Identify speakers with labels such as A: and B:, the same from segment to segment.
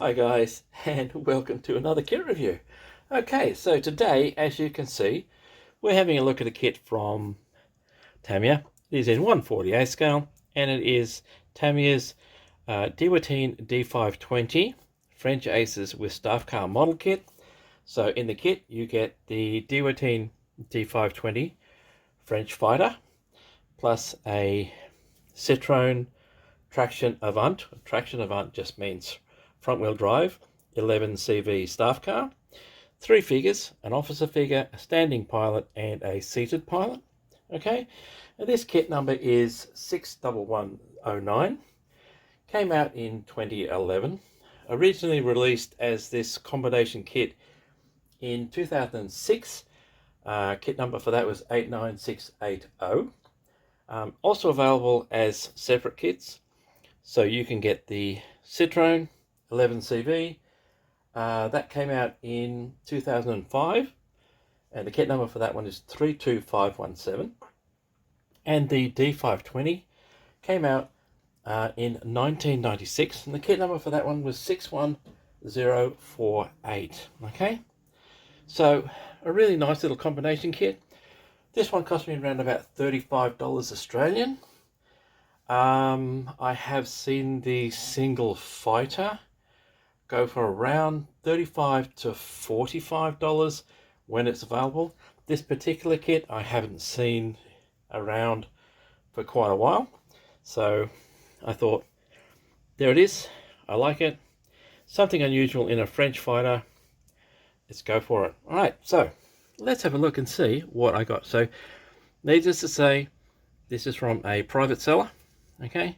A: Hi guys, and welcome to another kit review. Okay, so today, as you can see, we're having a look at a kit from Tamiya. It is in 1/48 scale, and it is Tamiya's Dewoitine D.520 French Aces with staff car model kit. So in the kit, you get the Dewoitine D.520 French Fighter, plus a Citroen Traction Avant. Traction Avant just means front-wheel drive, 11 CV staff car, 3 figures, an officer figure, a standing pilot, and a seated pilot. Okay, and this kit number is 61109. Came out in 2011. Originally released as this combination kit in 2006. Kit number for that was 89680. Also available as separate kits. So you can get the Citroen 11 CV. That came out in 2005. And the kit number for that one is 32517. And the D520 came out in 1996. And the kit number for that one was 61048. Okay. So a really nice little combination kit. This one cost me around about $35 Australian. I have seen the single fighter go for around $35 to $45 when it's available. This particular kit I haven't seen around for quite a while, so I thought, there it is, I like it, something unusual in a French fighter, let's go for it. Alright, so let's have a look and see what I got. So needless to say, this is from a private seller. Okay,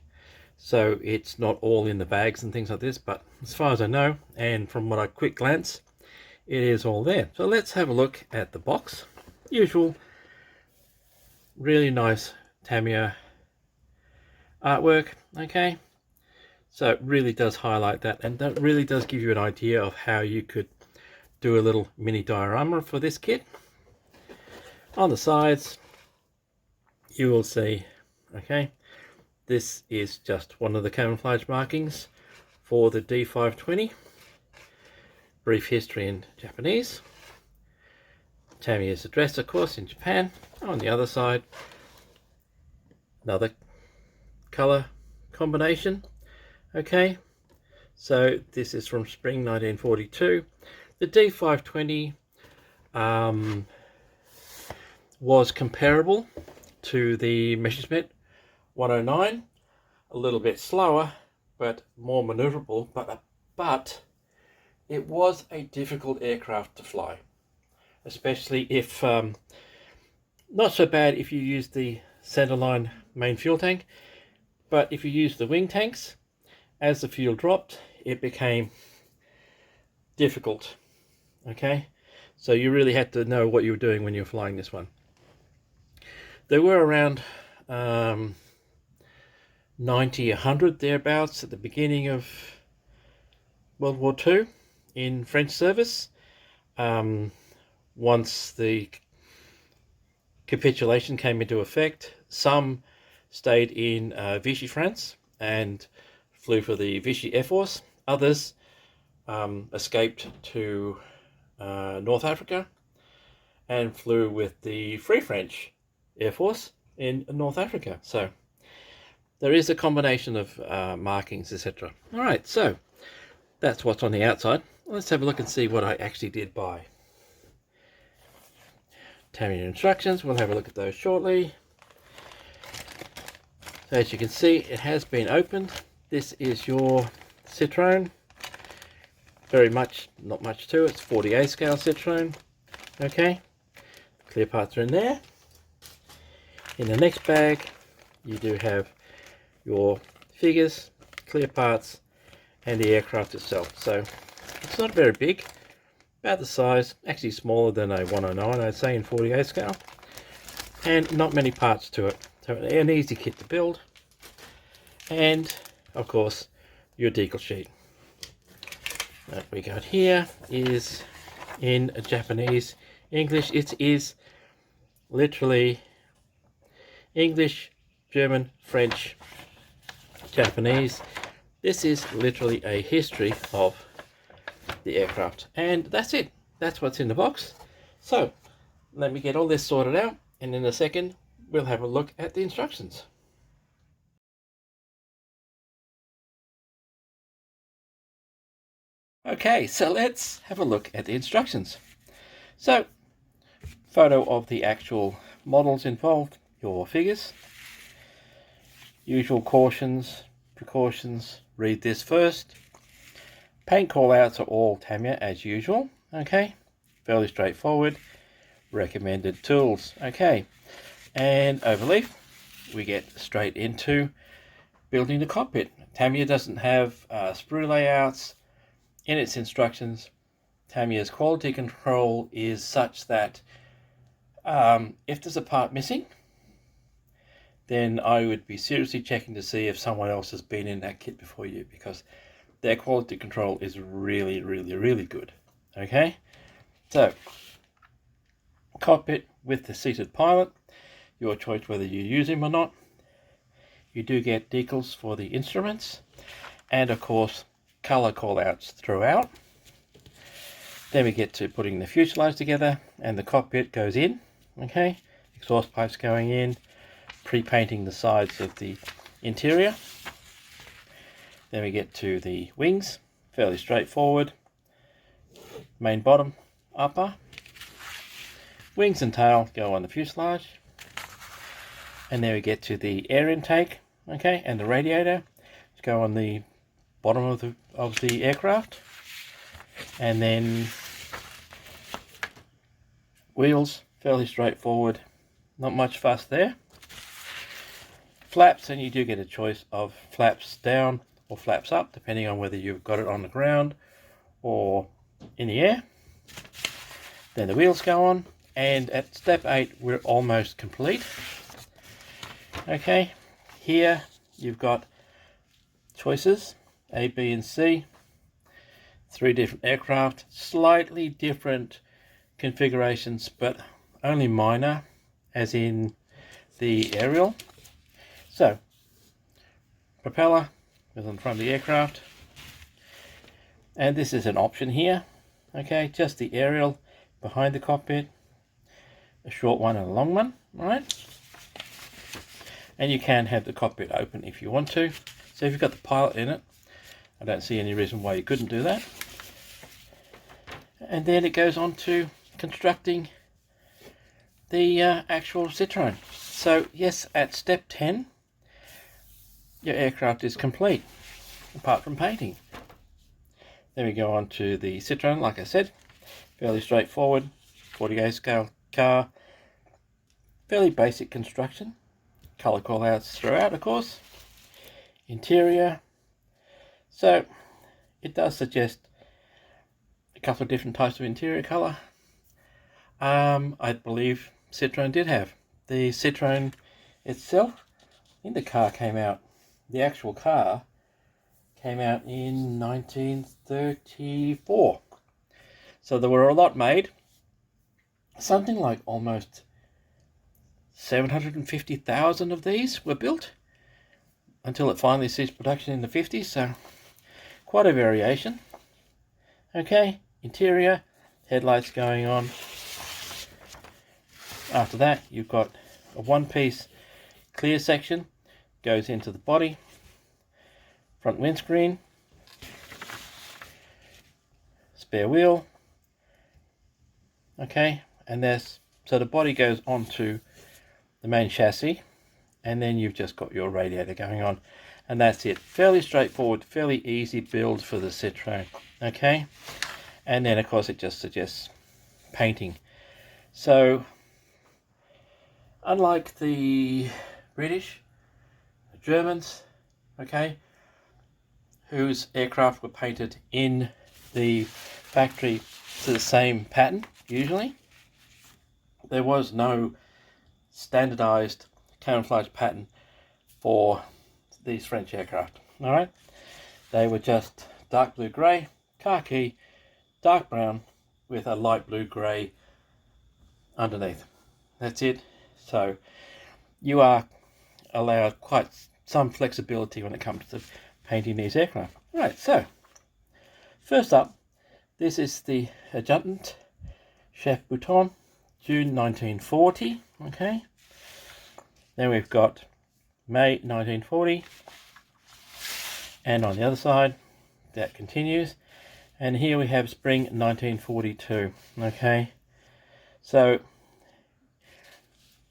A: so it's not all in the bags and things like this, but as far as I know, and from what I quick glance, it is all there. So let's have a look at the box. Usual, really nice Tamiya artwork. Okay, so it really does highlight that, and that really does give you an idea of how you could do a little mini diorama for this kit. On the sides, you will see, okay, this is just one of the camouflage markings for the D520. Brief history in Japanese. Tamiya's address, of course, in Japan. On the other side, another color combination. Okay, so this is from spring 1942. The D520 was comparable to the Messerschmitt 109, a little bit slower but more maneuverable, but it was a difficult aircraft to fly, especially if not so bad if you use the centerline main fuel tank, but if you use the wing tanks, as the fuel dropped, it became difficult. Okay, so you really had to know what you were doing when you were flying this one. There were around 90, 100 thereabouts at the beginning of World War II in French service. Once the capitulation came into effect, some stayed in Vichy France and flew for the Vichy Air Force. Others escaped to North Africa and flew with the Free French Air Force in North Africa. So there is a combination of markings, etc. Alright, so that's what's on the outside. Let's have a look and see what I actually did buy. Tamiya instructions, we'll have a look at those shortly. So as you can see, it has been opened. This is your Citroen. Very much, not much to it. It's 48 scale Citroen. Okay, clear parts are in there. In the next bag, you do have your figures, clear parts, and the aircraft itself. So it's not very big, about the size, actually smaller than a 109, I'd say, in 48 scale, and not many parts to it. So an easy kit to build, and of course your decal sheet. What we got here is in Japanese, English. It is literally English, German, French, Japanese. This is literally a history of the aircraft. And that's it. That's what's in the box. So let me get all this sorted out, and in a second we'll have a look at the instructions. Okay, so let's have a look at the instructions. So, photo of the actual models involved, your figures, usual cautions, precautions, read this first. Paint callouts are all Tamiya as usual, okay, fairly straightforward. Recommended tools, okay, and overleaf, we get straight into building the cockpit. Tamiya doesn't have sprue layouts in its instructions. Tamiya's quality control is such that if there's a part missing, then I would be seriously checking to see if someone else has been in that kit before you, because their quality control is really, really, really good. Okay, so cockpit with the seated pilot, your choice whether you use him or not. You do get decals for the instruments, and of course color callouts throughout. Then we get to putting the fuselage together, and the cockpit goes in, okay, exhaust pipes going in, pre-painting the sides of the interior. Then we get to the wings, fairly straightforward, main, bottom, upper. Wings and tail go on the fuselage, and then we get to the air intake, okay, and the radiator go on the bottom of the aircraft. And then wheels, fairly straightforward, not much fuss there. Flaps, and you do get a choice of flaps down or flaps up, depending on whether you've got it on the ground or in the air. Then the wheels go on, and at step 8 we're almost complete. Okay, here you've got choices A, B and C, 3 different aircraft, slightly different configurations, but only minor, as in the aerial. So propeller is on front of the aircraft, and this is an option here, okay, just the aerial behind the cockpit, a short one and a long one, right? And you can have the cockpit open if you want to. So if you've got the pilot in it, I don't see any reason why you couldn't do that. And then it goes on to constructing the actual Citroen. So yes, at step 10, your aircraft is complete, apart from painting. Then we go on to the Citroen, like I said, fairly straightforward, 48 scale car, fairly basic construction, color callouts throughout, of course. Interior, so it does suggest a couple of different types of interior color. I believe Citroen did have. The Citroen itself, I think the car came out, the actual car came out in 1934. So there were a lot made. Something like almost 750,000 of these were built until it finally ceased production in the 50s. So quite a variation. Okay, interior, headlights going on. After that, you've got a one-piece clear section, goes into the body, front windscreen, spare wheel, okay, and so the body goes onto the main chassis, and then you've just got your radiator going on, and that's it. Fairly straightforward, fairly easy build for the Citroen, okay. And then of course it just suggests painting. So unlike the British, the Germans, okay, whose aircraft were painted in the factory to the same pattern, usually, there was no standardized camouflage pattern for these French aircraft. All right, they were just dark blue grey, khaki, dark brown with a light blue grey underneath. That's it. So you are allowed quite some flexibility when it comes to painting these aircraft. Right, so first up, This is the adjutant, Chef Bouton, June 1940. Okay. Then we've got May 1940. And on the other side, that continues. And here we have spring 1942. Okay. So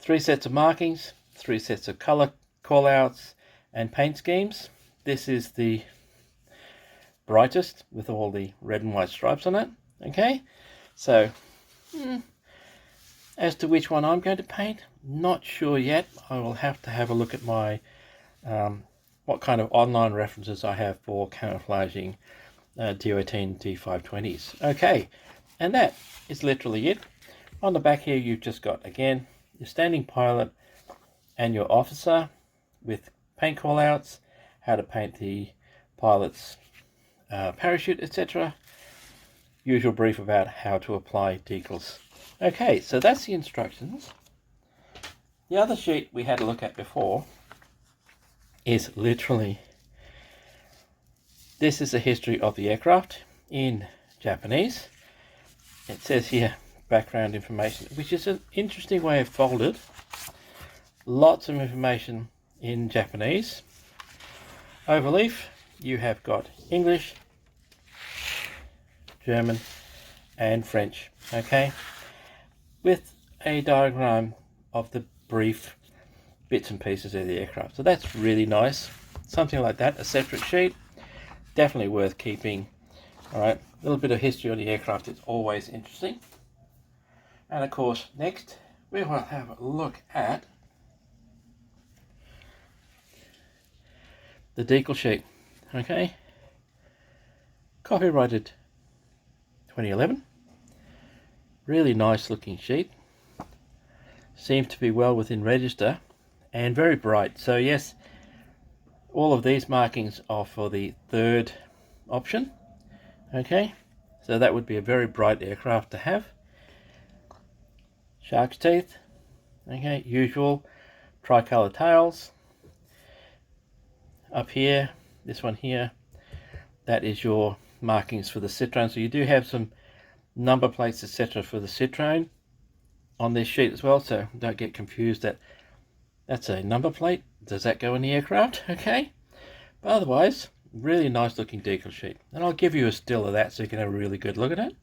A: 3 sets of markings, 3 sets of color callouts and paint schemes. This is the brightest with all the red and white stripes on it. Okay, so as to which one I'm going to paint, not sure yet. I will have to have a look at my what kind of online references I have for camouflaging Dewoitine D.520s. Okay, and that is literally it. On the back here you've just got, again, your standing pilot and your officer with paint callouts, how to paint the pilot's parachute, etc. Usual brief about how to apply decals. Okay, so that's the instructions. The other sheet we had a look at before is literally, this is the history of the aircraft in Japanese. It says here background information, which is an interesting way of folded. Lots of information in Japanese. Overleaf, you have got English, German and French, okay, with a diagram of the brief bits and pieces of the aircraft. So that's really nice. Something like that, a separate sheet, definitely worth keeping. All right, a little bit of history on the aircraft is always interesting. And of course, next we will have a look at the decal sheet. Okay, copyrighted 2011. Really nice looking sheet. Seems to be well within register and very bright. So yes, all of these markings are for the 3rd option. Okay, so that would be a very bright aircraft to have. Shark's teeth. Okay, usual tricolour tails. Up here, this one here, that is your markings for the Citroen. So you do have some number plates, etc. for the Citroen on this sheet as well, so don't get confused that that's a number plate. Does that go in the aircraft? Okay, but otherwise, really nice looking decal sheet. And I'll give you a still of that so you can have a really good look at it.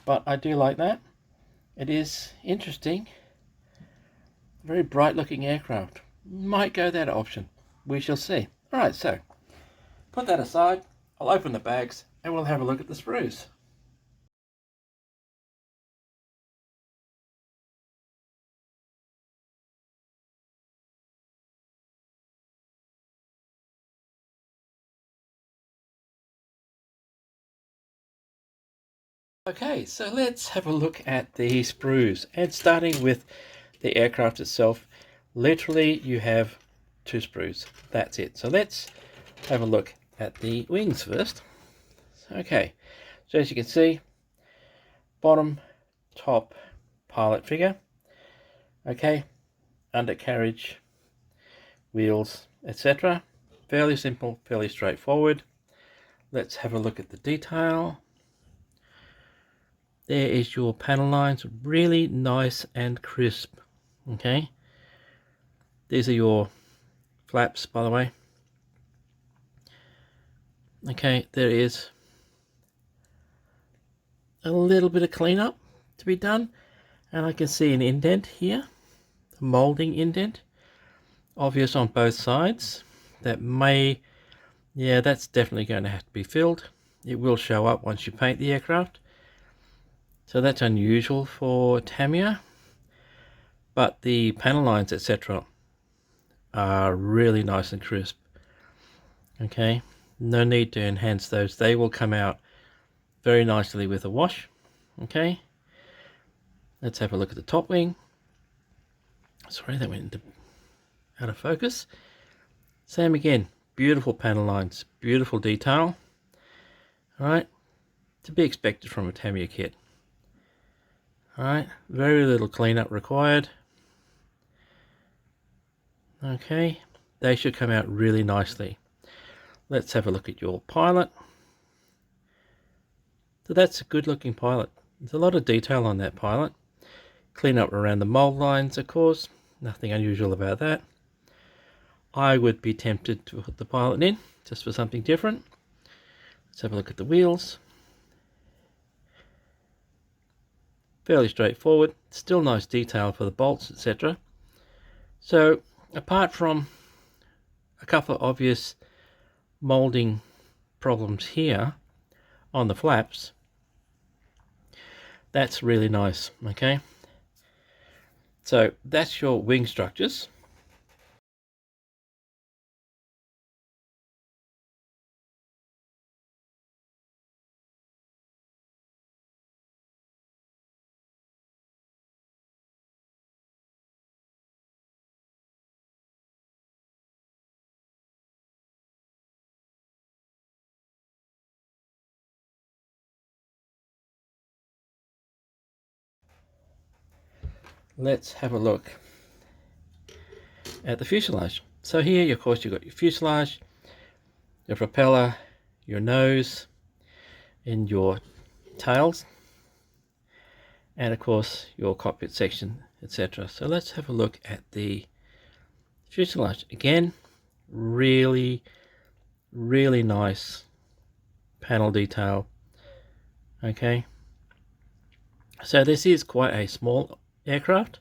A: But I do like that. It is interesting. Very bright looking aircraft. Might go that option. We shall see. Alright, so put that aside. I'll open the bags and we'll have a look at the sprues. Okay, so let's have a look at the sprues, and starting with the aircraft itself. Literally you have 2 sprues, that's it. So let's have a look at the wings first. Okay, so as you can see, bottom, top, pilot figure. Okay, undercarriage, wheels, etc. Fairly simple, fairly straightforward. Let's have a look at the detail. There is your panel lines, really nice and crisp. Okay, these are your flaps, by the way. Okay, there is a little bit of cleanup to be done, and I can see an indent here, a molding indent, obvious on both sides. That may, yeah, that's definitely going to have to be filled. It will show up once you paint the aircraft. So that's unusual for Tamiya, but the panel lines, etc. are really nice and crisp. Okay, no need to enhance those. They will come out very nicely with a wash. Okay, let's have a look at the top wing. Sorry, that went out of focus. Same again, beautiful panel lines, beautiful detail. All right, to be expected from a Tamiya kit. Alright, very little cleanup required. Okay, they should come out really nicely. Let's have a look at your pilot. So that's a good looking pilot. There's a lot of detail on that pilot. Clean up around the mold lines, of course. Nothing unusual about that. I would be tempted to put the pilot in just for something different. Let's have a look at the wheels. Fairly straightforward. Still nice detail for the bolts, etc. So apart from a couple of obvious molding problems here on the flaps, that's really nice. Okay, so that's your wing structures. Let's have a look at the fuselage. So here, of course, you've got your fuselage, your propeller, your nose, and your tails, and of course your cockpit section, etc. So let's have a look at the fuselage. Again, really nice panel detail. Okay, so this is quite a small aircraft.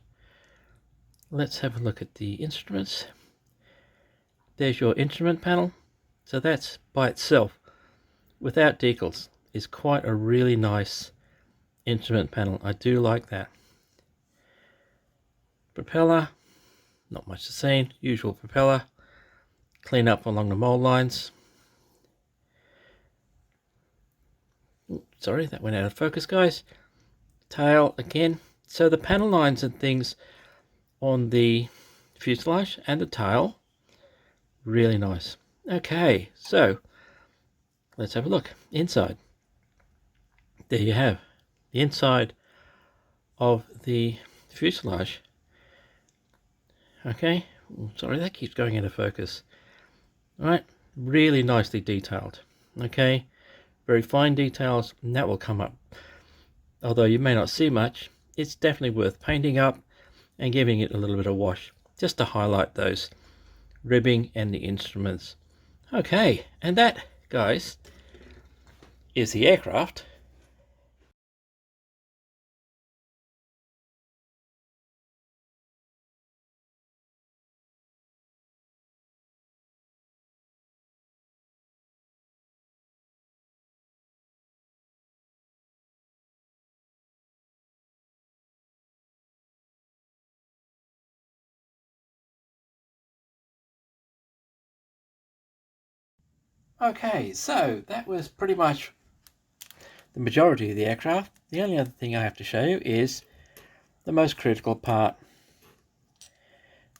A: Let's have a look at the instruments. There's your instrument panel. So that's by itself, without decals, is quite a really nice instrument panel. I do like that. Propeller, not much to see. Usual propeller. Clean up along the mold lines. Sorry, that went out of focus, guys. Tail again. So the panel lines and things on the fuselage and the tail, really nice. Okay, so let's have a look inside. There you have the inside of the fuselage. Okay, sorry, that keeps going into focus. All right, really nicely detailed. Okay, very fine details, and that will come up. Although you may not see much, it's definitely worth painting up and giving it a little bit of wash just to highlight those ribbing and the instruments. Okay, and that, guys, is the aircraft. Okay, so that was pretty much the majority of the aircraft. The only other thing I have to show you is the most critical part.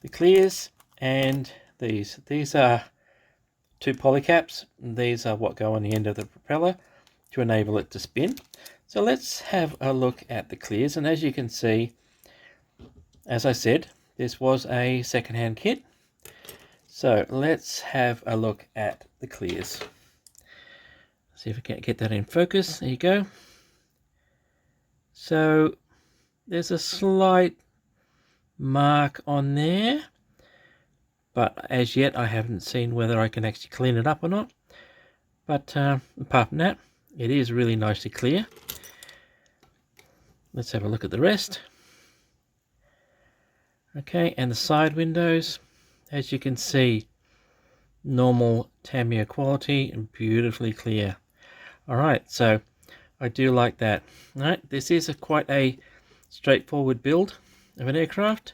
A: The clears and these. These are two polycaps. These are what go on the end of the propeller to enable it to spin. So let's have a look at the clears, and as you can see, as I said, this was a second-hand kit. So let's have a look at the clears. See if I can get that in focus. There you go. So there's a slight mark on there, but as yet I haven't seen whether I can actually clean it up or not. But apart from that, it is really nicely clear. Let's have a look at the rest. Okay, and the side windows, as you can see, normal Tamiya quality and beautifully clear. Alright, so I do like that. Alright, this is quite a straightforward build of an aircraft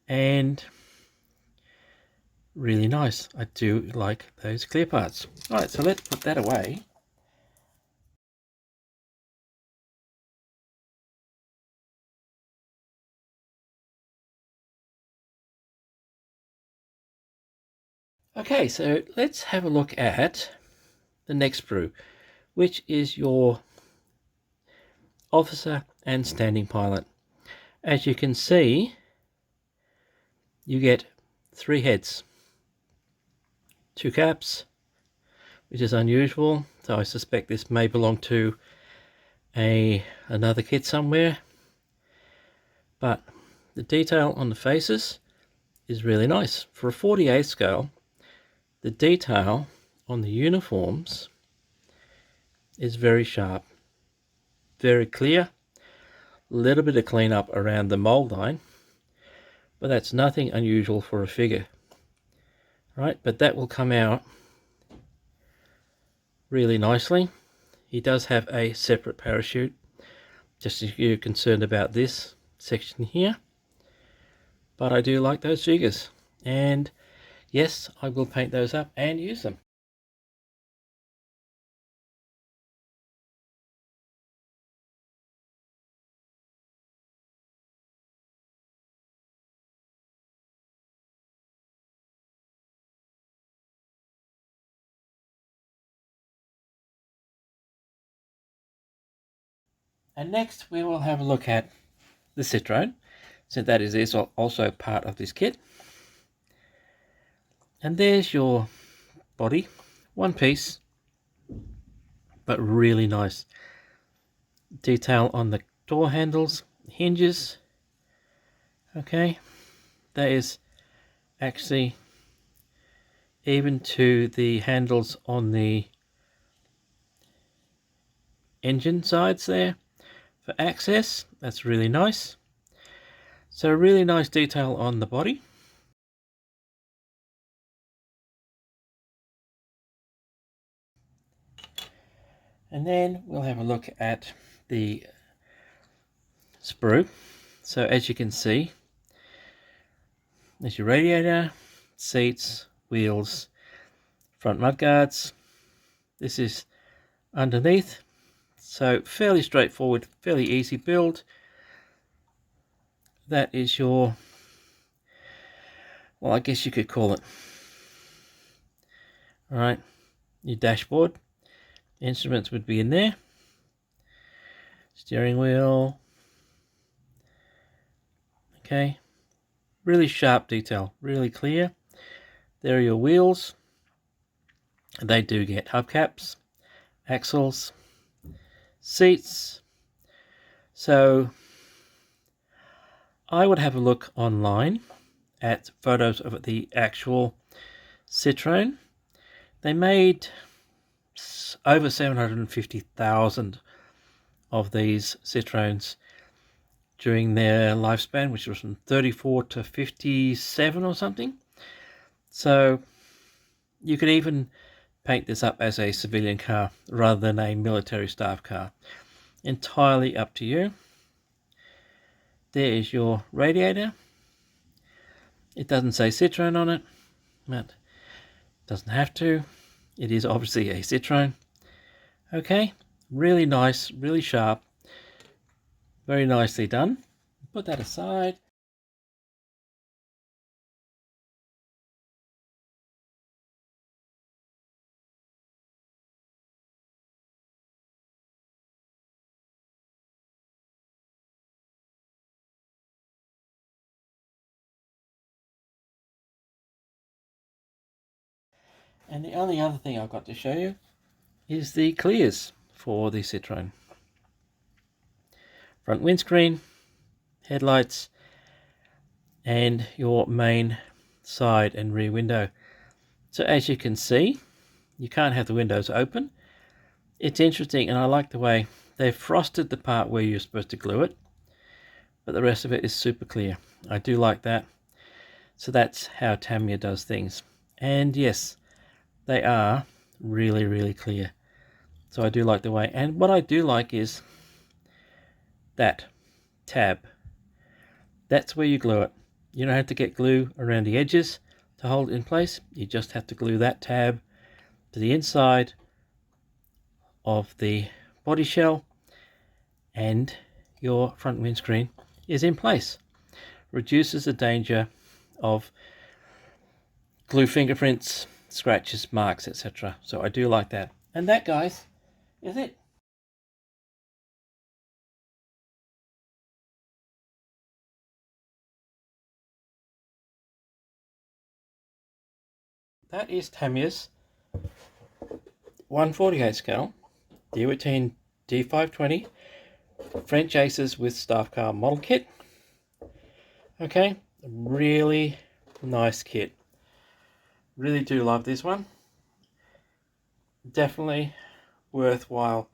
A: and really nice. I do like those clear parts. Alright, so let's put that away. Okay, so let's have a look at the next sprue, which is your officer and standing pilot. As you can see, you get 3 heads, 2 caps, which is unusual, so I suspect this may belong to another kit somewhere, but the detail on the faces is really nice. For a 48 scale, the detail on the uniforms is very sharp, very clear. A little bit of cleanup around the mold line, but that's nothing unusual for a figure, right? But that will come out really nicely. He does have a separate parachute, just if you're concerned about this section here. But I do like those figures, and yes, I will paint those up and use them. And next we will have a look at the Citroen, so that is also part of this kit. And there's your body, one piece, but really nice detail on the door handles, hinges. Okay, that is actually even to the handles on the engine sides there for access. That's really nice. So really nice detail on the body. And then we'll have a look at the sprue. So as you can see, there's your radiator, seats, wheels, front mudguards. This is underneath. So fairly straightforward, fairly easy build. That is your, well, I guess you could call it, all right, your dashboard. Instruments would be in there. Steering wheel. Okay, really sharp detail, really clear. There are your wheels. They do get hubcaps, axles, seats. So I would have a look online at photos of the actual Citroen. They made over 750,000 of these Citroens during their lifespan, which was from 34 to 57 or something. So you could even paint this up as a civilian car rather than a military staff car. Entirely up to you. There is your radiator. It doesn't say Citroen on it, but doesn't have to. It is obviously a Citroen. Okay, really nice, really sharp, very nicely done. Put that aside. And the only other thing I've got to show you is the clears for the Citroen. Front windscreen, headlights, and your main side and rear window. So as you can see, you can't have the windows open. It's interesting, and I like the way they've frosted the part where you're supposed to glue it, but the rest of it is super clear. I do like that. So that's how Tamiya does things. And yes, they are really, really clear. So I do like the way. And what I do like is that tab. That's where you glue it. You don't have to get glue around the edges to hold it in place. You just have to glue that tab to the inside of the body shell, and your front windscreen is in place. Reduces the danger of glue fingerprints, scratches, marks, etc. So I do like that. And that, guys, is it. That is Tamiya's 1/48 scale Dewoitine D.520 French Aces with staff car model kit. Okay, really nice kit. Really do love this one. Definitely worthwhile,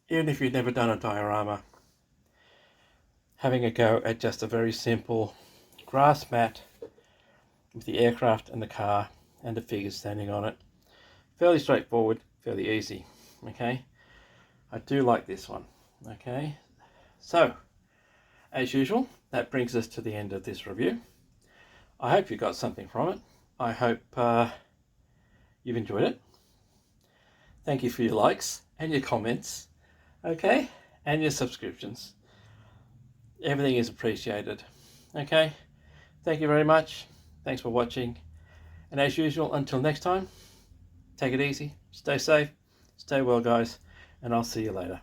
A: even if you've never done a diorama, having a go at just a very simple grass mat with the aircraft and the car and the figures standing on it. Fairly straightforward, fairly easy. Okay, I do like this one. Okay, so as usual, that brings us to the end of this review. I hope you got something from it. I hope you've enjoyed it. Thank you for your likes and your comments, okay, and your subscriptions. Everything is appreciated. Okay, thank you very much. Thanks for watching. And as usual, until next time, take it easy, stay safe, stay well, guys, and I'll see you later.